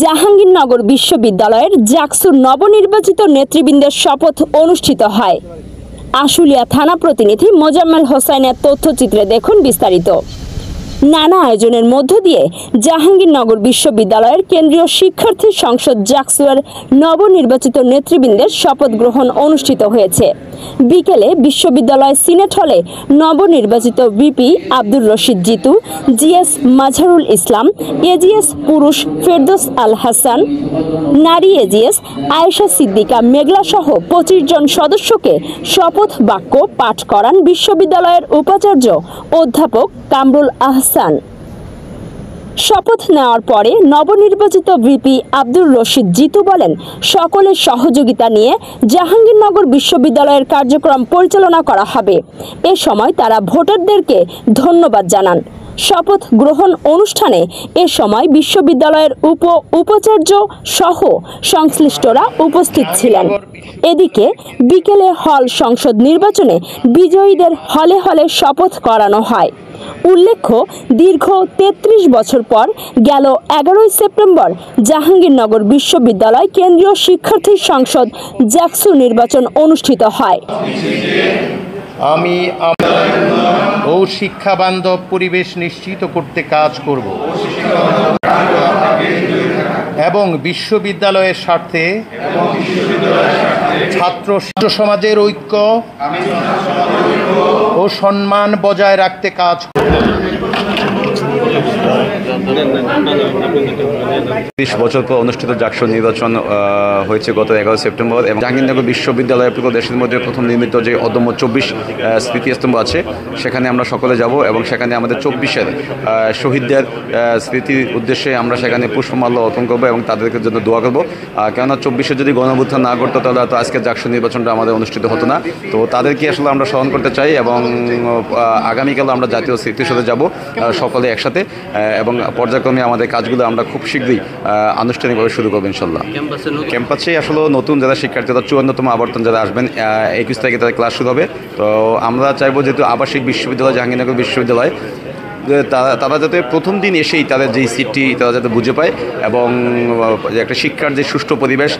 জাহাঙ্গীরনগর বিশ্ববিদ্যালয়ের জাকসুর নবনির্বাচিত নেতৃবৃন্দের শপথ অনুষ্ঠিত হয়। আশুলিয়া থানা প্রতিনিধি মোজাম্মেল হোসেনের তথ্যচিত্রে দেখুন বিস্তারিত। নানা আয়োজনের মধ্য দিয়ে জাহাঙ্গীরনগর বিশ্ববিদ্যালয়ের কেন্দ্রীয় শিক্ষার্থী সংসদ জাকসুয়ের নবনির্বাচিত নেতৃবৃন্দের শপথ গ্রহণ অনুষ্ঠিত হয়েছে। বিকেলে বিশ্ববিদ্যালয় সিনেট হলে নবনির্বাচিত VP Abdur Rashid Jitu, GS Mazharul Islam, AGS পুরুষ ফেরদৌস আল হাসান, নারী এজিএস আয়েশা সিদ্দিকা মেঘলা সহ 25 জন সদস্যকে শপথ বাক্য পাঠ করান বিশ্ববিদ্যালয়ের উপাচার্য অধ্যাপক কামরুল আহসান। শপথ নেওয়ার পরে নবনির্বাচিত ভিপি আব্দুর রশিদ জিতু বলেন, সকলের সহযোগিতা নিয়ে জাহাঙ্গীরনগর বিশ্ববিদ্যালয়ের কার্যক্রম পরিচালনা করা হবে। এ সময় তারা ভোটারদেরকে ধন্যবাদ জানান। শপথ গ্রহণ অনুষ্ঠানে এ সময় বিশ্ববিদ্যালয়ের উপাচার্য সহ সংশ্লিষ্টরা উপস্থিত ছিলেন। এদিকে বিকেলে হল সংসদ নির্বাচনে বিজয়ীদের হলে হলে শপথ করানো হয়। উল্লেখ্য, দীর্ঘ 33 বছর পর গেল 11 সেপ্টেম্বর জাহাঙ্গীরনগর বিশ্ববিদ্যালয় কেন্দ্রীয় শিক্ষার্থী সংসদ জাকসু নির্বাচন অনুষ্ঠিত হয়। আমি ও শিক্ষা বান্ধব পরিবেশ নিশ্চিত করতে কাজ করব এবং বিশ্ববিদ্যালয়ের স্বার্থে ছাত্র সমাজের ঐক্য ও সম্মান বজায় রাখতে কাজ করব। 30 বছর পর অনুষ্ঠিত জাকসু নির্বাচন হয়েছে গত 11 সেপ্টেম্বর এবং জাহাঙ্গীরনগর বিশ্ববিদ্যালয়ের পুরো দেশের মধ্যে প্রথম নির্মিত যে অদম্য 24 স্মৃতিস্তম্ভ আছে সেখানে আমরা সকলে যাব এবং সেখানে আমাদের 24-এর শহীদদের স্মৃতির উদ্দেশ্যে আমরা সেখানে পুষ্পমাল্য অর্পণ করবো এবং তাদেরকে জন্য দোয়া করবো। কেননা 24-এ যদি গণঅভ্যুত্থান না করতো তাহলে তো আজকে জাকসু নির্বাচনটা আমাদের অনুষ্ঠিত হতো না। তো তাদেরকে আসলে আমরা স্মরণ করতে চাই এবং আগামীকাল আমরা জাতীয় স্মৃতিসৌধে যাব সকলে একসাথে এবং পর্যায়ক্রমে আমাদের কাজগুলো আমরা খুব শীঘ্রই আনুষ্ঠানিকভাবে শুরু করবো ইনশাল্লাহ। ক্যাম্পাসে আসলে নতুন যারা শিক্ষার্থী তারা 54তম আবর্তন যারা আসবেন 21 তারিখে তাদের ক্লাস শুরু হবে। তো আমরা চাইবো যেহেতু আবাসিক বিশ্ববিদ্যালয় জাহাঙ্গীরনগর বিশ্ববিদ্যালয় তারা যাতে প্রথম দিন এসেই তাদের যেই সিটটি তারা যাতে বুঝে পায় এবং একটা শিক্ষার যে সুষ্ঠু পরিবেশ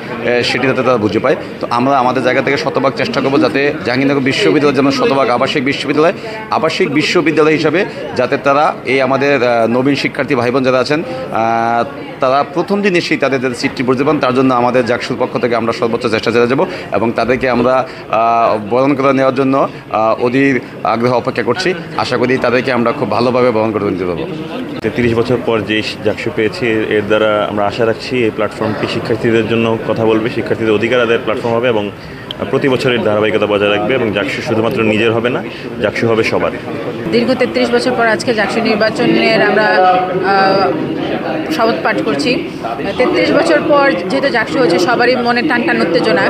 সেটি যাতে তারা বুঝে পায়। তো আমরা আমাদের জায়গা থেকে শতভাগ চেষ্টা করবো যাতে জাহাঙ্গীরনগর বিশ্ববিদ্যালয় যেমন শতভাগ আবাসিক বিশ্ববিদ্যালয় হিসাবে যাতে তারা এই আমাদের নবীন শিক্ষার্থী ভাই বোন যারা আছেন তারা প্রথম দিন এসেই তাদের যাতে সিটটি বুঝতে পান তার জন্য আমাদের জাকসুর পক্ষ থেকে আমরা সর্বোচ্চ চেষ্টা চালিয়ে যাব এবং তাদেরকে আমরা বরণ করে নেওয়ার জন্য অধীর আগ্রহ অপেক্ষা করছি। আশা করি তাদেরকে আমরা খুব ভালোভাবে বরণ করে নিতে পারবো। 30 বছর পর যে জাকসু পেয়েছি এর দ্বারা আমরা আশা রাখছি এই প্ল্যাটফর্মটি শিক্ষার্থীদের জন্য কথা বলবে, শিক্ষার্থীদের অধিকার আদায়ের প্ল্যাটফর্ম হবে এবং প্রতি বছরের ধারাবাহিকতা বজায় রাখবে এবং জাকসু শুধুমাত্র নিজের হবে না, জাকসু হবে সবার। দীর্ঘ 33 বছর পর আজকে জাকসু নির্বাচনের আমরা শপথ পাঠ করছি। 33 বছর পর যেহেতু জাকসু হচ্ছে সবারই মনে টান উত্তেজনা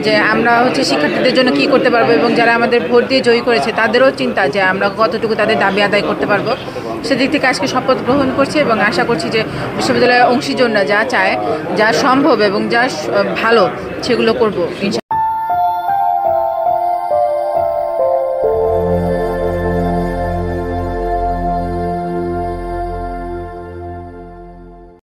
যে আমরা শিক্ষার্থীদের জন্য কি করতে পারবো এবং যারা আমাদের ভোট দিয়ে জয়ী করেছে তাদেরও চিন্তা যে আমরা কতটুকু তাদের দাবি আদায় করতে পারবো। সেদিক থেকে আজকে শপথ গ্রহণ করছি এবং আশা করছি যে বিশ্ববিদ্যালয়ের অংশীজনরা যা চায়, যা সম্ভব এবং যা ভালো সেগুলো করবো।